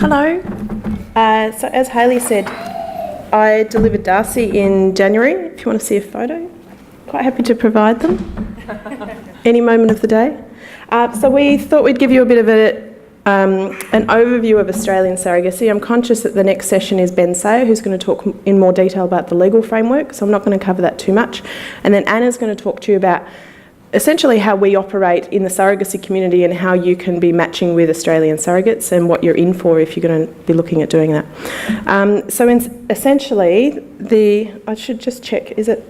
Hello. So as Hayley said, I delivered Darcy in January, if you want to see a photo. Quite happy to provide them. Any moment of the day. So we thought we'd give you a bit of an overview of Australian surrogacy. I'm conscious that the next session is Ben Sayer, who's going to talk in more detail about the legal framework, so I'm not going to cover that too much. And then Anna's going to talk to you about essentially how we operate in the surrogacy community and how you can be matching with Australian surrogates and what you're in for if you're going to be looking at doing that. Essentially, I should just check, is it?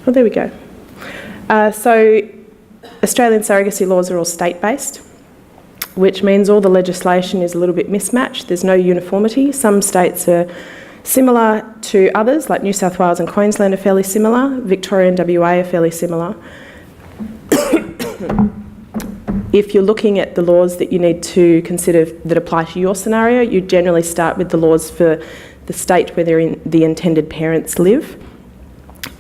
Oh, there we go. So Australian surrogacy laws are all state-based, which means all the legislation is a little bit mismatched. There's no uniformity. Some states are similar to others, like New South Wales and Queensland are fairly similar. Victoria and WA are fairly similar. If you're looking at the laws that you need to consider that apply to your scenario, you generally start with the laws for the state where the intended parents live.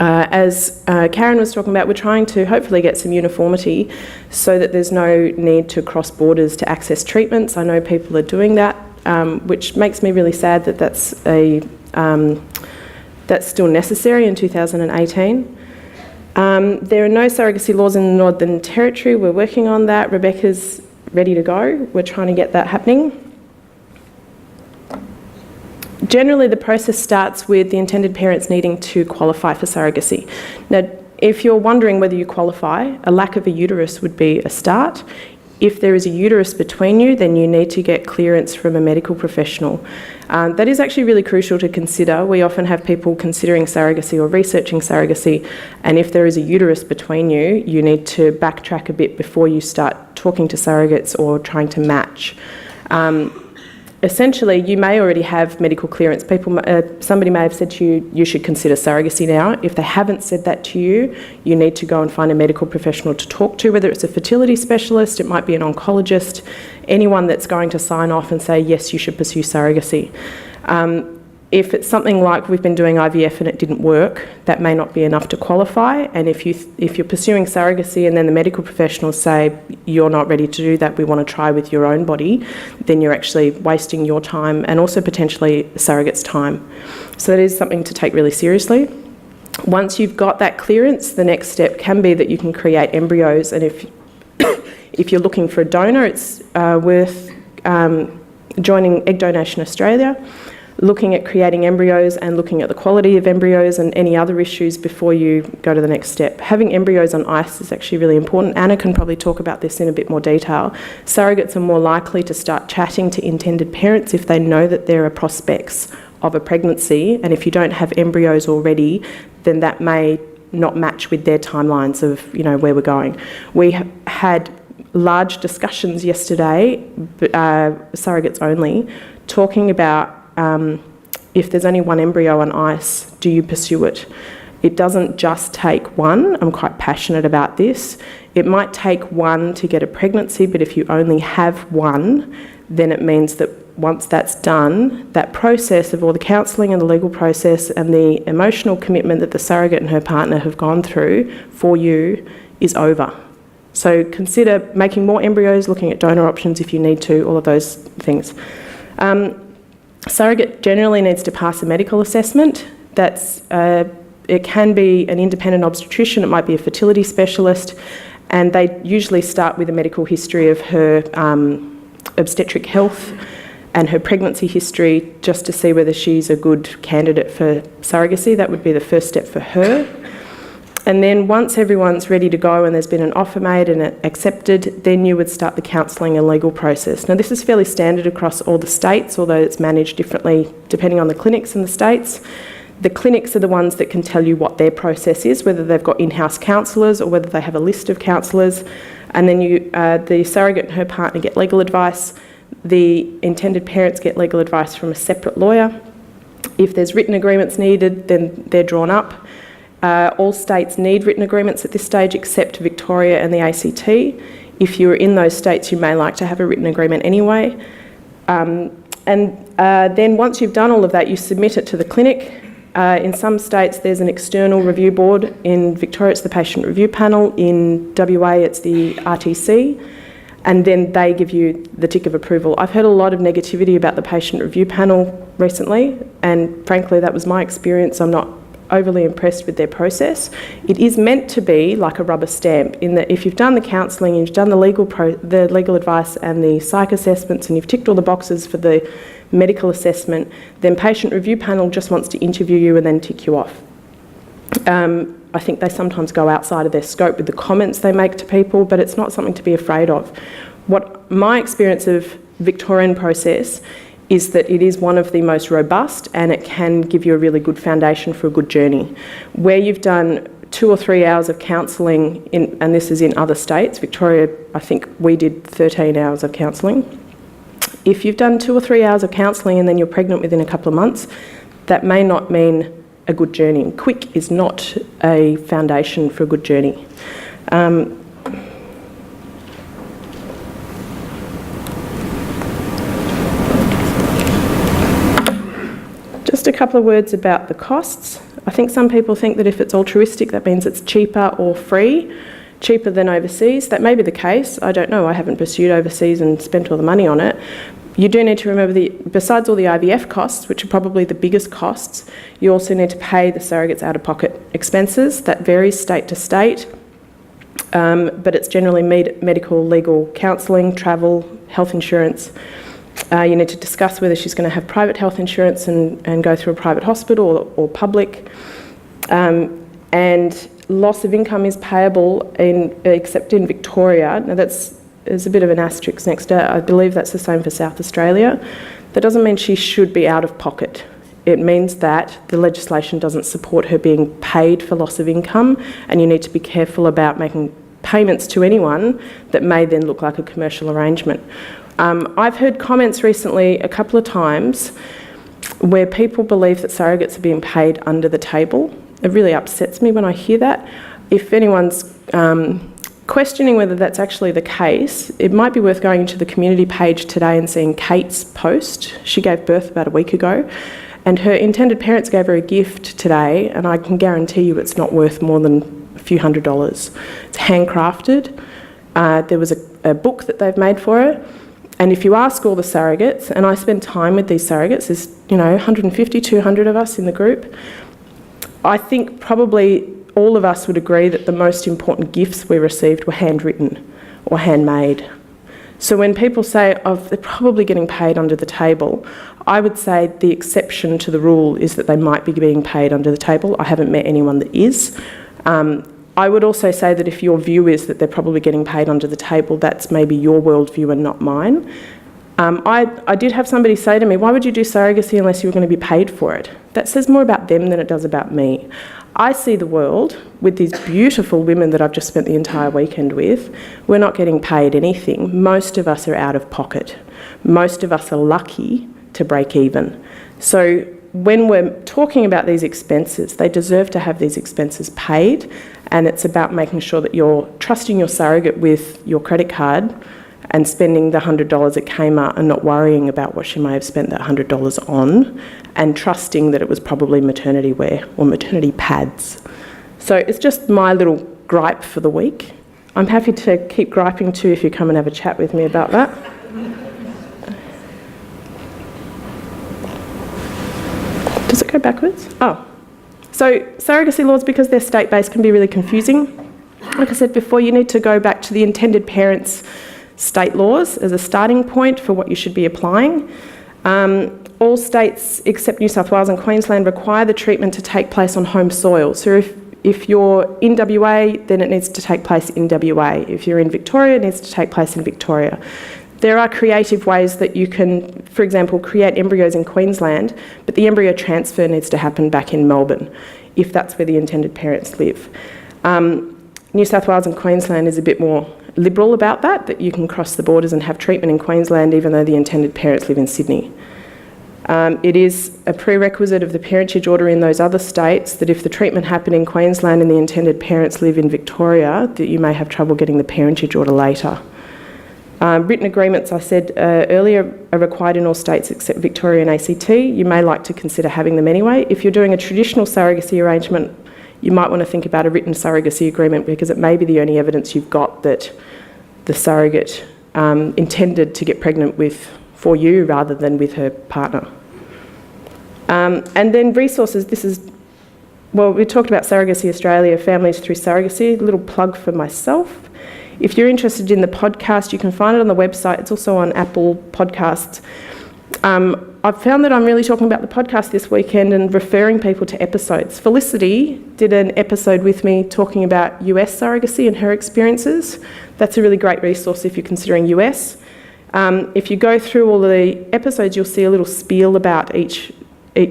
As Karen was talking about, we're trying to hopefully get some uniformity so that there's no need to cross borders to access treatments. I know people are doing that, which makes me really sad that that's still necessary in 2018. There are no surrogacy laws in the Northern Territory. We're working on that. Rebecca's ready to go. We're trying to get that happening. Generally, the process starts with the intended parents needing to qualify for surrogacy. Now, if you're wondering whether you qualify, a lack of a uterus would be a start. If there is a uterus between you, then you need to get clearance from a medical professional. That is actually really crucial to consider. We often have people considering surrogacy or researching surrogacy, and if there is a uterus between you, you need to backtrack a bit before you start talking to surrogates or trying to match. Essentially, you may already have medical clearance. Somebody may have said to you, you should consider surrogacy now. If they haven't said that to you, you need to go and find a medical professional to talk to, whether it's a fertility specialist, it might be an oncologist, anyone that's going to sign off and say, yes, you should pursue surrogacy. If it's something like we've been doing IVF and it didn't work, that may not be enough to qualify. And if you're pursuing surrogacy and then the medical professionals say, you're not ready to do that, we want to try with your own body, then you're actually wasting your time and also potentially surrogate's time. So that is something to take really seriously. Once you've got that clearance, the next step can be that you can create embryos. And if you're looking for a donor, it's worth joining Egg Donation Australia, looking at creating embryos and looking at the quality of embryos and any other issues before you go to the next step. Having embryos on ice is actually really important. Anna can probably talk about this in a bit more detail. Surrogates are more likely to start chatting to intended parents if they know that there are prospects of a pregnancy, and if you don't have embryos already, then that may not match with their timelines of where we're going. We had large discussions yesterday, surrogates only, talking about if there's only one embryo on ice, do you pursue it? It doesn't just take one. I'm quite passionate about this. It might take one to get a pregnancy, but if you only have one, then it means that once that's done, that process of all the counselling and the legal process and the emotional commitment that the surrogate and her partner have gone through for you is over. So consider making more embryos, looking at donor options if you need to, all of those things. Surrogate generally needs to pass a medical assessment. It can be an independent obstetrician, it might be a fertility specialist, and they usually start with a medical history of her obstetric health and her pregnancy history just to see whether she's a good candidate for surrogacy. That would be the first step for her. And then once everyone's ready to go and there's been an offer made and accepted, then you would start the counselling and legal process. Now, this is fairly standard across all the states, although it's managed differently depending on the clinics in the states. The clinics are the ones that can tell you what their process is, whether they've got in-house counsellors or whether they have a list of counsellors. And then the surrogate and her partner get legal advice. The intended parents get legal advice from a separate lawyer. If there's written agreements needed, then they're drawn up. All states need written agreements at this stage except Victoria and the ACT. If you're in those states, you may like to have a written agreement anyway. Then once you've done all of that, you submit it to the clinic. In some states, there's an external review board. In Victoria, it's the Patient Review Panel. In WA, it's the RTC. and then they give you the tick of approval. I've heard a lot of negativity about the patient review panel recently, and frankly that was my experience. I'm not overly impressed with their process. It is meant to be like a rubber stamp in that if you've done the counselling, you've done the legal advice and the psych assessments, and you've ticked all the boxes for the medical assessment, then patient review panel just wants to interview you and then tick you off. I think they sometimes go outside of their scope with the comments they make to people, but it's not something to be afraid of. What my experience of Victorian process is that it is one of the most robust, and it can give you a really good foundation for a good journey. Where you've done 2 or 3 hours of counselling, and this is in other states, Victoria, I think we did 13 hours of counselling. If you've done 2 or 3 hours of counselling and then you're pregnant within a couple of months, that may not mean a good journey. Quick is not a foundation for a good journey. Just a couple of words about the costs. I think some people think that if it's altruistic, that means it's cheaper or free, cheaper than overseas. That may be the case. I don't know. I haven't pursued overseas and spent all the money on it. You do need to remember besides all the IVF costs, which are probably the biggest costs, you also need to pay the surrogate's out-of-pocket expenses. That varies state to state, but it's generally medical, legal counselling, travel, health insurance. You need to discuss whether she's going to have private health insurance and go through a private hospital or public. And loss of income is payable except in Victoria. Now there's a bit of an asterisk next to it. I believe that's the same for South Australia. That doesn't mean she should be out of pocket. It means that the legislation doesn't support her being paid for loss of income, and you need to be careful about making payments to anyone that may then look like a commercial arrangement. I've heard comments recently a couple of times where people believe that surrogates are being paid under the table. It really upsets me when I hear that. If anyone's questioning whether that's actually the case, it might be worth going into the community page today and seeing Kate's post. She gave birth about a week ago, and her intended parents gave her a gift today, and I can guarantee you it's not worth more than a few $100s. It's handcrafted. There was a book that they've made for her, and if you ask all the surrogates, and I spend time with these surrogates, there's 150, 200 of us in the group, I think probably all of us would agree that the most important gifts we received were handwritten or handmade. So when people say, they're probably getting paid under the table, I would say the exception to the rule is that they might be being paid under the table. I haven't met anyone that is. I would also say that if your view is that they're probably getting paid under the table, that's maybe your worldview and not mine. I did have somebody say to me, why would you do surrogacy unless you were going to be paid for it? That says more about them than it does about me. I see the world with these beautiful women that I've just spent the entire weekend with. We're not getting paid anything. Most of us are out of pocket. Most of us are lucky to break even. So when we're talking about these expenses, they deserve to have these expenses paid, and it's about making sure that you're trusting your surrogate with your credit card and spending the $100 at Kmart and not worrying about what she may have spent that $100 on, and trusting that it was probably maternity wear or maternity pads. So it's just my little gripe for the week. I'm happy to keep griping too if you come and have a chat with me about that. Does it go backwards? Oh. So surrogacy laws, because they're state-based, can be really confusing. Like I said before, you need to go back to the intended parents' state laws as a starting point for what you should be applying. All states except New South Wales and Queensland require the treatment to take place on home soil. So if you're in WA, then it needs to take place in WA. If you're in Victoria, it needs to take place in Victoria. There are creative ways that you can, for example, create embryos in Queensland, but the embryo transfer needs to happen back in Melbourne, if that's where the intended parents live. New South Wales and Queensland is a bit more liberal about that you can cross the borders and have treatment in Queensland even though the intended parents live in Sydney. It is a prerequisite of the parentage order in those other states that if the treatment happened in Queensland and the intended parents live in Victoria, that you may have trouble getting the parentage order later. Written agreements, I said earlier, are required in all states except Victoria and ACT. You may like to consider having them anyway. If you're doing a traditional surrogacy arrangement, you might want to think about a written surrogacy agreement because it may be the only evidence you've got that the surrogate intended to get pregnant for you rather than with her partner. And then resources, we talked about Surrogacy Australia, Families Through Surrogacy, a little plug for myself. If you're interested in the podcast, you can find it on the website. It's also on Apple Podcasts. I've found that I'm really talking about the podcast this weekend and referring people to episodes. Felicity did an episode with me talking about US surrogacy and her experiences. That's a really great resource if you're considering US. If you go through all the episodes, you'll see a little spiel about each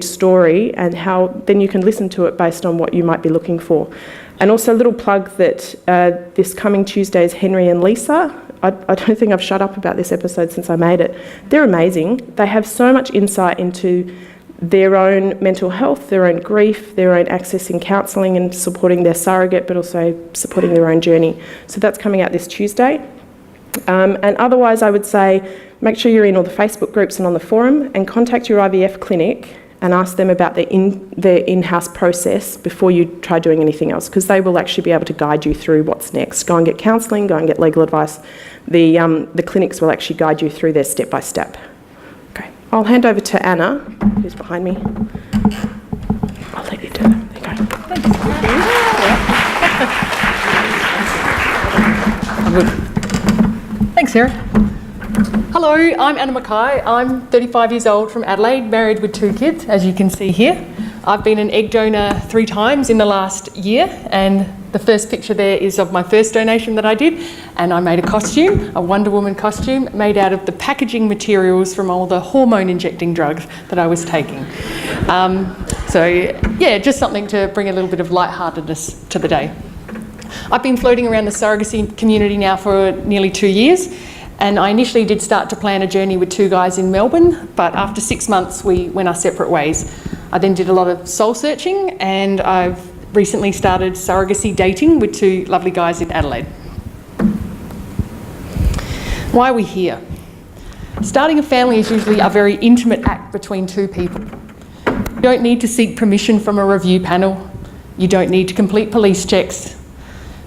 story and how then you can listen to it based on what you might be looking for. And also a little plug that this coming Tuesday is Henry and Lisa. I don't think I've shut up about this episode since I made it. They're amazing. They have so much insight into their own mental health, their own grief, their own accessing counselling and supporting their surrogate, but also supporting their own journey. So that's coming out this Tuesday. And otherwise, I would say make sure you're in all the Facebook groups and on the forum, and contact your IVF clinic and ask them about their in-house process before you try doing anything else, because they will actually be able to guide you through what's next. Go and get counselling, go and get legal advice. The clinics will actually guide you through their step-by-step. Okay, I'll hand over to Anna, who's behind me. I'll let you do that. There you go. Thanks, Sarah. Hello, I'm Anna Mackay. I'm 35 years old from Adelaide, married with 2 kids, as you can see here. I've been an egg donor 3 times in the last year, and the first picture there is of my first donation that I did, and I made a costume, a Wonder Woman costume, made out of the packaging materials from all the hormone-injecting drugs that I was taking. Just something to bring a little bit of lightheartedness to the day. I've been floating around the surrogacy community now for nearly 2 years. And I initially did start to plan a journey with 2 guys in Melbourne, but after 6 months we went our separate ways. I then did a lot of soul searching, and I've recently started surrogacy dating with 2 lovely guys in Adelaide. Why are we here? Starting a family is usually a very intimate act between 2 people. You don't need to seek permission from a review panel. You don't need to complete police checks.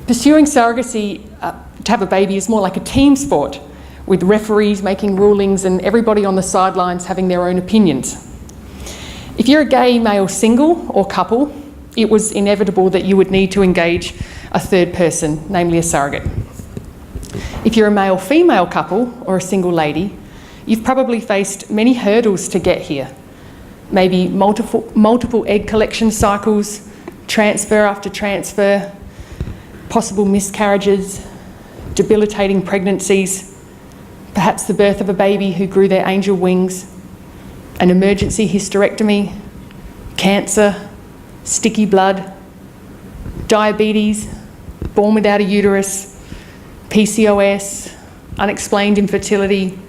Pursuing surrogacy to have a baby is more like a team sport, with referees making rulings and everybody on the sidelines having their own opinions. If you're a gay male single or couple, it was inevitable that you would need to engage a third person, namely a surrogate. If you're a male-female couple or a single lady, you've probably faced many hurdles to get here. Maybe multiple egg collection cycles, transfer after transfer, possible miscarriages, debilitating pregnancies, perhaps the birth of a baby who grew their angel wings, an emergency hysterectomy, cancer, sticky blood, diabetes, born without a uterus, PCOS, unexplained infertility,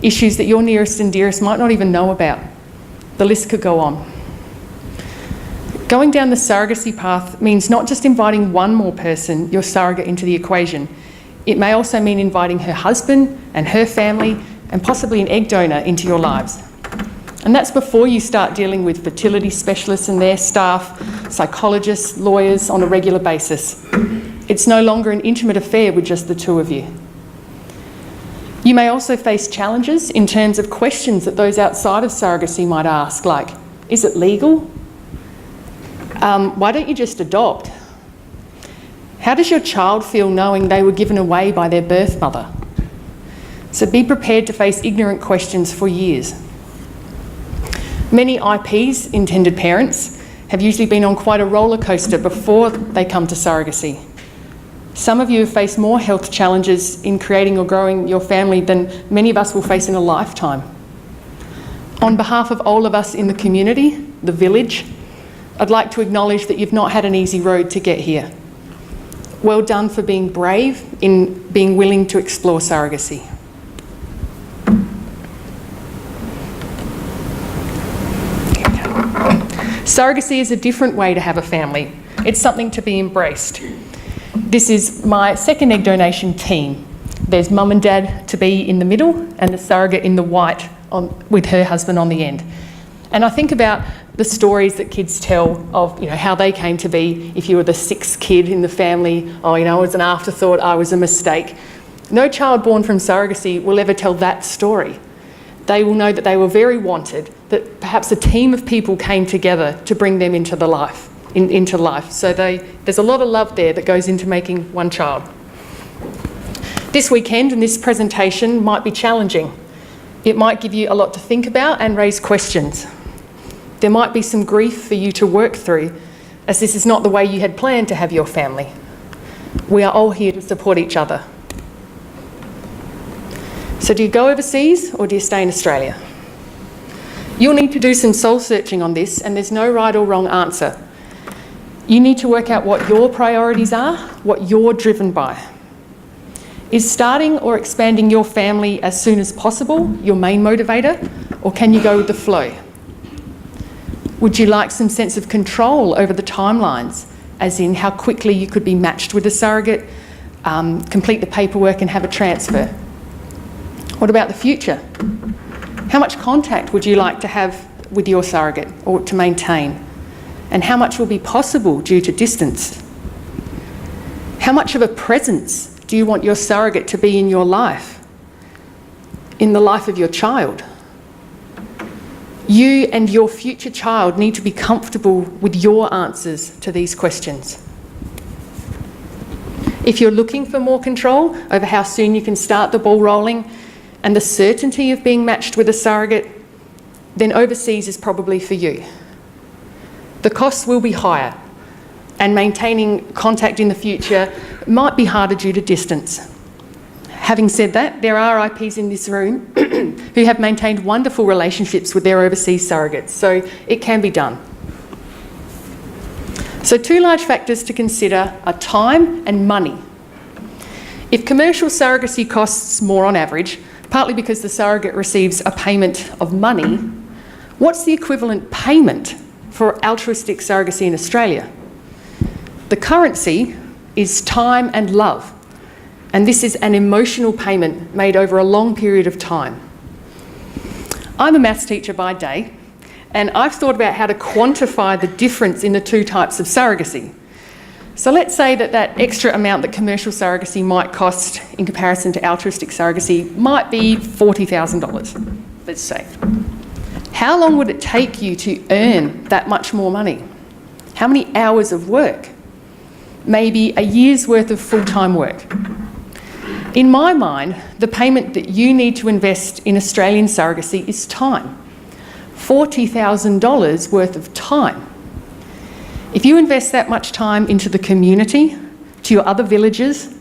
issues that your nearest and dearest might not even know about. The list could go on. Going down the surrogacy path means not just inviting one more person, your surrogate, into the equation. It may also mean inviting her husband and her family and possibly an egg donor into your lives. And that's before you start dealing with fertility specialists and their staff, psychologists, lawyers on a regular basis. It's no longer an intimate affair with just the 2 of you. You may also face challenges in terms of questions that those outside of surrogacy might ask, like, is it legal? Why don't you just adopt? How does your child feel knowing they were given away by their birth mother? So be prepared to face ignorant questions for years. Many IPs, intended parents, have usually been on quite a roller coaster before they come to surrogacy. Some of you have faced more health challenges in creating or growing your family than many of us will face in a lifetime. On behalf of all of us in the community, the village, I'd like to acknowledge that you've not had an easy road to get here. Well done for being brave in being willing to explore surrogacy. Surrogacy is a different way to have a family. It's something to be embraced. This is my second egg donation team. There's mum and dad to be in the middle and the surrogate in the white with her husband on the end. And I think about the stories that kids tell of, how they came to be. If you were the 6th kid in the family, it was an afterthought, I was a mistake. No child born from surrogacy will ever tell that story. They will know that they were very wanted, that perhaps a team of people came together to bring them into life. So there's a lot of love there that goes into making one child. This weekend and this presentation might be challenging. It might give you a lot to think about and raise questions. There might be some grief for you to work through, as this is not the way you had planned to have your family. We are all here to support each other. So do you go overseas or do you stay in Australia? You'll need to do some soul searching on this, and there's no right or wrong answer. You need to work out what your priorities are, what you're driven by. Is starting or expanding your family as soon as possible your main motivator, or can you go with the flow? Would you like some sense of control over the timelines, as in how quickly you could be matched with a surrogate, complete the paperwork and have a transfer? What about the future? How much contact would you like to have with your surrogate or to maintain? And how much will be possible due to distance? How much of a presence do you want your surrogate to be in your life, in the life of your child? You and your future child need to be comfortable with your answers to these questions. If you're looking for more control over how soon you can start the ball rolling and the certainty of being matched with a surrogate, then overseas is probably for you. The costs will be higher, and maintaining contact in the future might be harder due to distance. Having said that, there are IPs in this room who have maintained wonderful relationships with their overseas surrogates, so it can be done. So 2 large factors to consider are time and money. If commercial surrogacy costs more on average, partly because the surrogate receives a payment of money, what's the equivalent payment for altruistic surrogacy in Australia? The currency is time and love, and this is an emotional payment made over a long period of time. I'm a maths teacher by day, and I've thought about how to quantify the difference in the 2 types of surrogacy. So let's say that extra amount that commercial surrogacy might cost in comparison to altruistic surrogacy might be $40,000, let's say. How long would it take you to earn that much more money? How many hours of work? Maybe a year's worth of full-time work. In my mind, the payment that you need to invest in Australian surrogacy is time. $40,000 worth of time. If you invest that much time into the community, to your other villagers,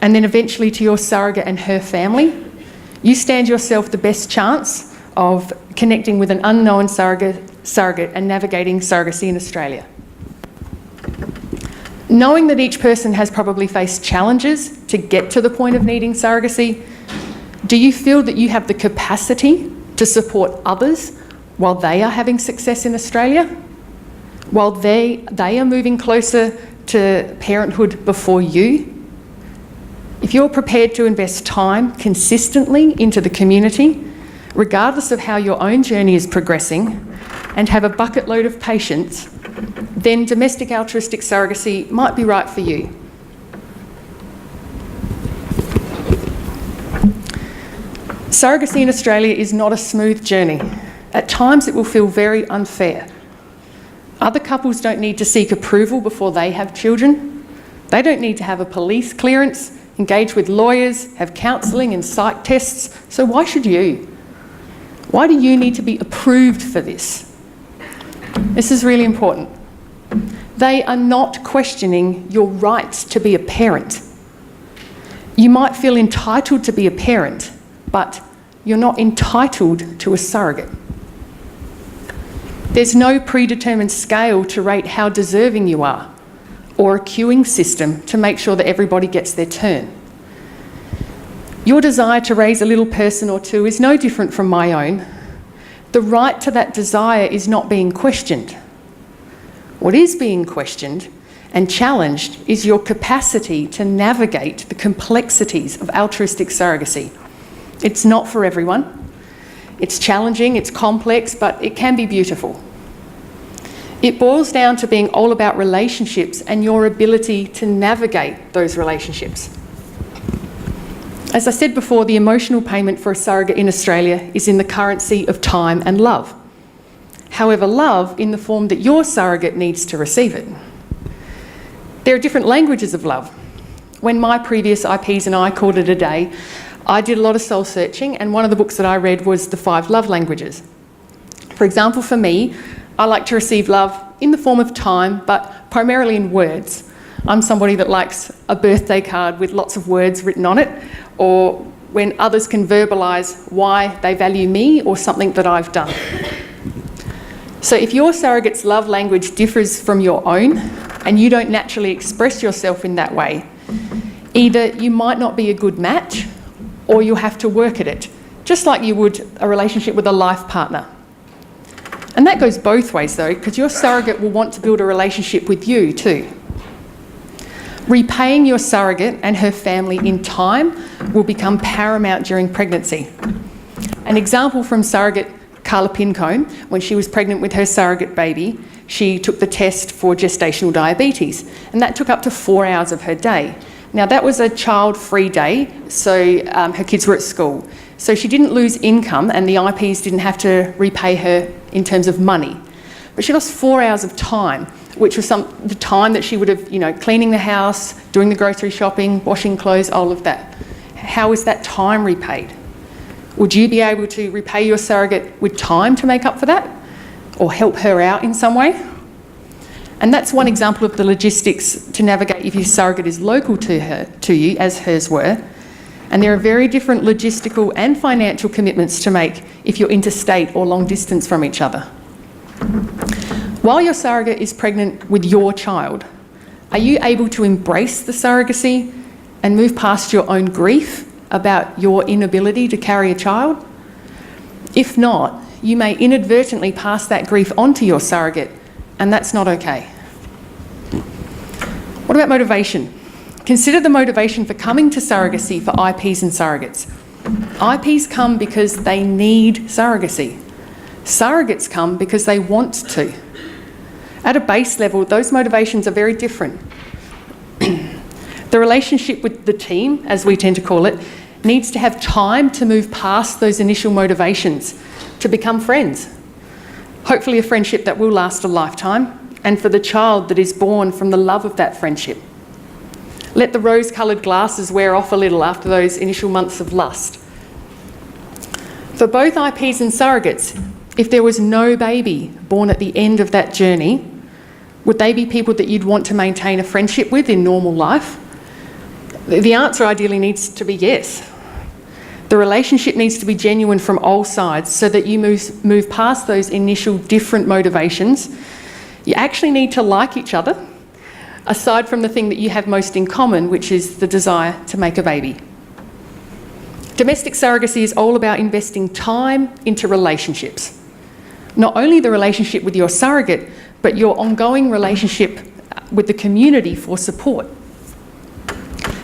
and then eventually to your surrogate and her family, you stand yourself the best chance of connecting with an unknown surrogate and navigating surrogacy in Australia. Knowing that each person has probably faced challenges to get to the point of needing surrogacy, do you feel that you have the capacity to support others while they are having success in Australia? While they are moving closer to parenthood before you? If you're prepared to invest time consistently into the community, regardless of how your own journey is progressing, and have a bucket load of patience, then domestic altruistic surrogacy might be right for you. Surrogacy in Australia is not a smooth journey. At times it will feel very unfair. Other couples don't need to seek approval before they have children. They don't need to have a police clearance, engage with lawyers, have counselling and psych tests. So why should you? Why do you need to be approved for this? This is really important. They are not questioning your right to be a parent. You might feel entitled to be a parent, but you're not entitled to a surrogate. There's no predetermined scale to rate how deserving you are, or a queuing system to make sure that everybody gets their turn. Your desire to raise a little person or two is no different from my own. The right to that desire is not being questioned. What is being questioned and challenged is your capacity to navigate the complexities of altruistic surrogacy. It's not for everyone. It's challenging, it's complex, but it can be beautiful. It boils down to being all about relationships and your ability to navigate those relationships. As I said before, the emotional payment for a surrogate in Australia is in the currency of time and love. However, love in the form that your surrogate needs to receive it. There are different languages of love. When my previous IPs and I called it a day, I did a lot of soul searching, and one of the books that I read was The 5 Love Languages. For example, for me, I like to receive love in the form of time, but primarily in words. I'm somebody that likes a birthday card with lots of words written on it, or when others can verbalise why they value me or something that I've done. So if your surrogate's love language differs from your own, and you don't naturally express yourself in that way, either you might not be a good match, or you'll have to work at it, just like you would a relationship with a life partner. And that goes both ways though, because your surrogate will want to build a relationship with you too. Repaying your surrogate and her family in time will become paramount during pregnancy. An example from surrogate Carla Pincone, when she was pregnant with her surrogate baby, she took the test for gestational diabetes, and that took up to 4 hours of her day. Now that was a child-free day, so her kids were at school. So she didn't lose income, and the IPs didn't have to repay her in terms of money. But she lost 4 hours of time, which was the time that she would have, cleaning the house, doing the grocery shopping, washing clothes, all of that. How is that time repaid? Would you be able to repay your surrogate with time to make up for that? Or help her out in some way? And that's one example of the logistics to navigate if your surrogate is local to you, as hers were. And there are very different logistical and financial commitments to make if you're interstate or long distance from each other. While your surrogate is pregnant with your child, are you able to embrace the surrogacy and move past your own grief about your inability to carry a child? If not, you may inadvertently pass that grief onto your surrogate, and that's not okay. What about motivation? Consider the motivation for coming to surrogacy for IPs and surrogates. IPs come because they need surrogacy. Surrogates come because they want to. At a base level, those motivations are very different. The relationship with the team, as we tend to call it, needs to have time to move past those initial motivations, to become friends. Hopefully a friendship that will last a lifetime, and for the child that is born from the love of that friendship. Let the rose-coloured glasses wear off a little after those initial months of lust. For both IPs and surrogates, if there was no baby born at the end of that journey, would they be people that you'd want to maintain a friendship with in normal life? The answer ideally needs to be yes. The relationship needs to be genuine from all sides so that you move past those initial different motivations. You actually need to like each other, aside from the thing that you have most in common, which is the desire to make a baby. Domestic surrogacy is all about investing time into relationships. Not only the relationship with your surrogate, but your ongoing relationship with the community for support.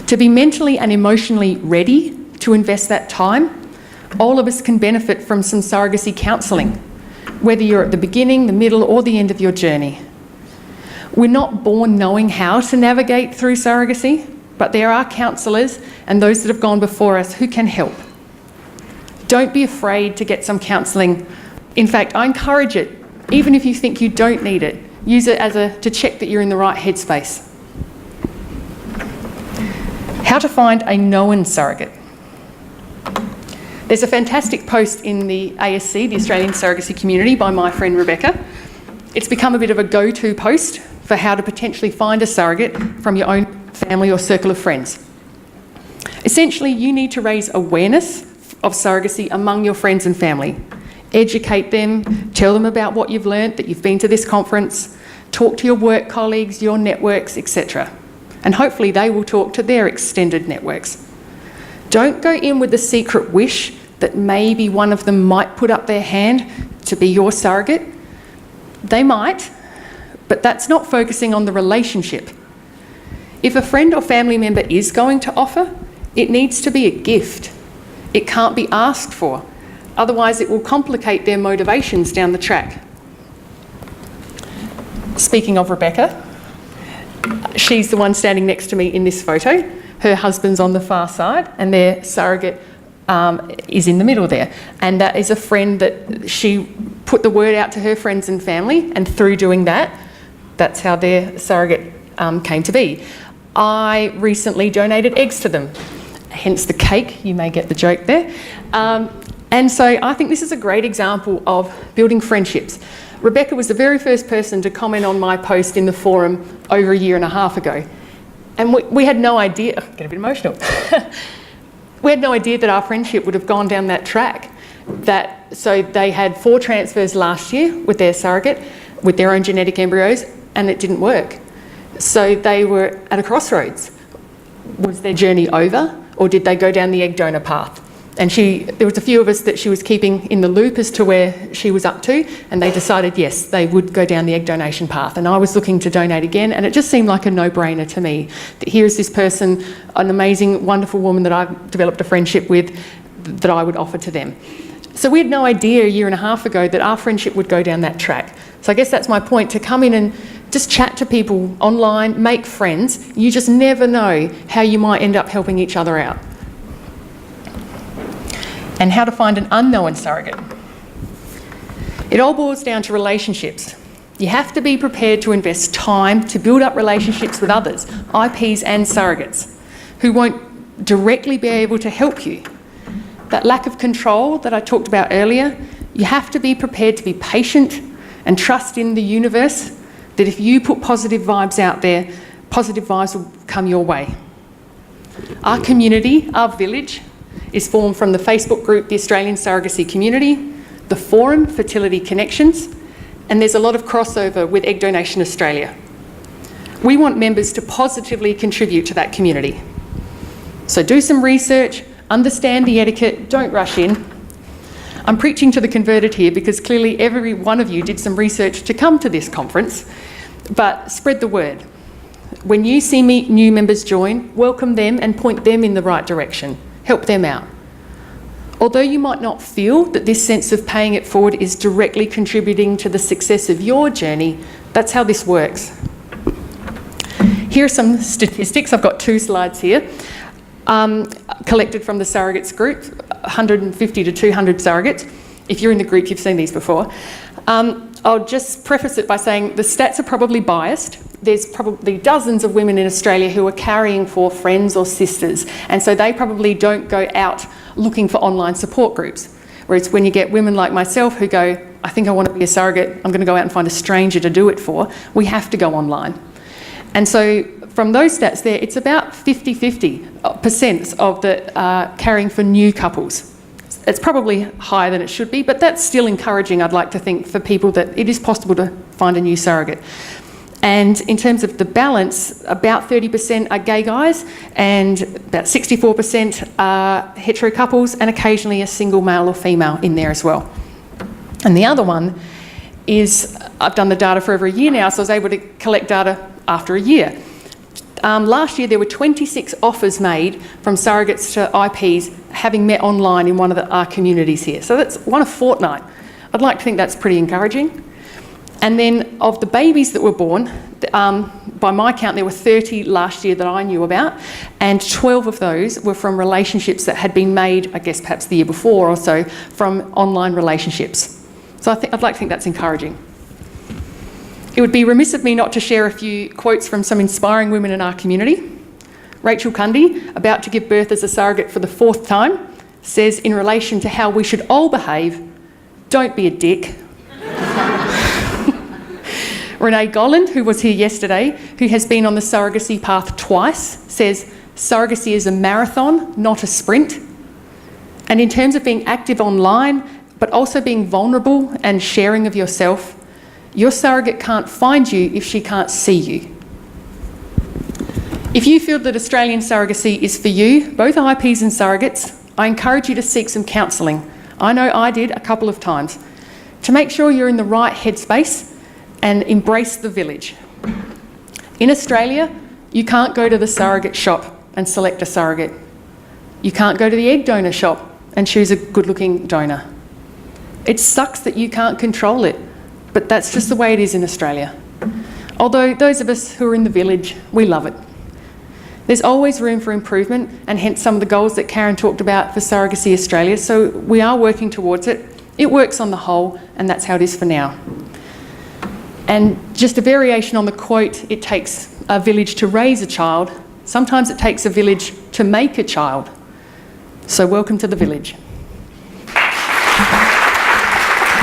To be mentally and emotionally ready to invest that time, all of us can benefit from some surrogacy counselling, whether you're at the beginning, the middle, or the end of your journey. We're not born knowing how to navigate through surrogacy, but there are counsellors and those that have gone before us who can help. Don't be afraid to get some counselling. In fact, I encourage it, even if you think you don't need it. Use it to check that you're in the right headspace. How to find a known surrogate. There's a fantastic post in the ASC, the Australian Surrogacy Community, by my friend Rebecca. It's become a bit of a go-to post for how to potentially find a surrogate from your own family or circle of friends. Essentially, you need to raise awareness of surrogacy among your friends and family. Educate them, tell them about what you've learnt, that you've been to this conference, talk to your work colleagues, your networks, etc. And hopefully they will talk to their extended networks. Don't go in with the secret wish that maybe one of them might put up their hand to be your surrogate. They might, but that's not focusing on the relationship. If a friend or family member is going to offer, it needs to be a gift. It can't be asked for. Otherwise, it will complicate their motivations down the track. Speaking of Rebecca, she's the one standing next to me in this photo. Her husband's on the far side and their surrogate is in the middle there. And that is a friend that she put the word out to her friends and family, and through doing that, that's how their surrogate came to be. I recently donated eggs to them, hence the cake. You may get the joke there. And so I think this is a great example of building friendships. Rebecca was the very first person to comment on my post in the forum over a year and a half ago. And we had no idea, get a bit emotional. We had no idea that our friendship would have gone down that track. So they had 4 transfers last year with their surrogate, with their own genetic embryos, and it didn't work. So they were at a crossroads. Was their journey over, or did they go down the egg donor path? And there was a few of us that she was keeping in the loop as to where she was up to, and they decided, yes, they would go down the egg donation path. And I was looking to donate again, and it just seemed like a no-brainer to me that here's this person, an amazing, wonderful woman that I've developed a friendship with, that I would offer to them. So we had no idea a year and a half ago that our friendship would go down that track. So I guess that's my point, to come in and just chat to people online, make friends. You just never know how you might end up helping each other out. And how to find an unknown surrogate. It all boils down to relationships. You have to be prepared to invest time to build up relationships with others, IPs and surrogates, who won't directly be able to help you. That lack of control that I talked about earlier, you have to be prepared to be patient and trust in the universe that if you put positive vibes out there, positive vibes will come your way. Our community, our village, is formed from the Facebook group, the Australian Surrogacy Community, the forum, Fertility Connections, and there's a lot of crossover with Egg Donation Australia. We want members to positively contribute to that community. So do some research, understand the etiquette, don't rush in. I'm preaching to the converted here because clearly every one of you did some research to come to this conference, but spread the word. When you see new members join, welcome them and point them in the right direction. Help them out. Although you might not feel that this sense of paying it forward is directly contributing to the success of your journey, that's how this works. Here are some statistics. I've got 2 slides here, collected from the surrogates group, 150 to 200 surrogates. If you're in the group, you've seen these before. I'll just preface it by saying the stats are probably biased. There's probably dozens of women in Australia who are carrying for friends or sisters, and so they probably don't go out looking for online support groups. Whereas when you get women like myself who go, I think I want to be a surrogate, I'm going to go out and find a stranger to do it for, we have to go online. And so from those stats there, it's about 50-50% of the carrying for new couples. It's probably higher than it should be, but that's still encouraging, I'd like to think, for people that it is possible to find a new surrogate. And in terms of the balance, about 30% are gay guys and about 64% are hetero couples, and occasionally a single male or female in there as well. And the other one is, I've done the data for over a year now, so I was able to collect data after a year. Last year there were 26 offers made from surrogates to IPs having met online in one of our communities here. So that's one a fortnight. I'd like to think that's pretty encouraging. And then of the babies that were born, by my count there were 30 last year that I knew about, and 12 of those were from relationships that had been made, I guess perhaps the year before or so, from online relationships. So I'd like to think that's encouraging. It would be remiss of me not to share a few quotes from some inspiring women in our community. Rachel Cundy, about to give birth as a surrogate for the 4th time, says in relation to how we should all behave, don't be a dick. Renee Golland, who was here yesterday, who has been on the surrogacy path twice, says surrogacy is a marathon, not a sprint. And in terms of being active online, but also being vulnerable and sharing of yourself, your surrogate can't find you if she can't see you. If you feel that Australian surrogacy is for you, both IPs and surrogates, I encourage you to seek some counselling. I know I did a couple of times, to make sure you're in the right headspace and embrace the village. In Australia, you can't go to the surrogate shop and select a surrogate. You can't go to the egg donor shop and choose a good-looking donor. It sucks that you can't control it, but that's just the way it is in Australia. Although those of us who are in the village, we love it. There's always room for improvement, and hence some of the goals that Karen talked about for Surrogacy Australia, so we are working towards it. It works on the whole, and that's how it is for now. And just a variation on the quote, it takes a village to raise a child. Sometimes it takes a village to make a child. So welcome to the village.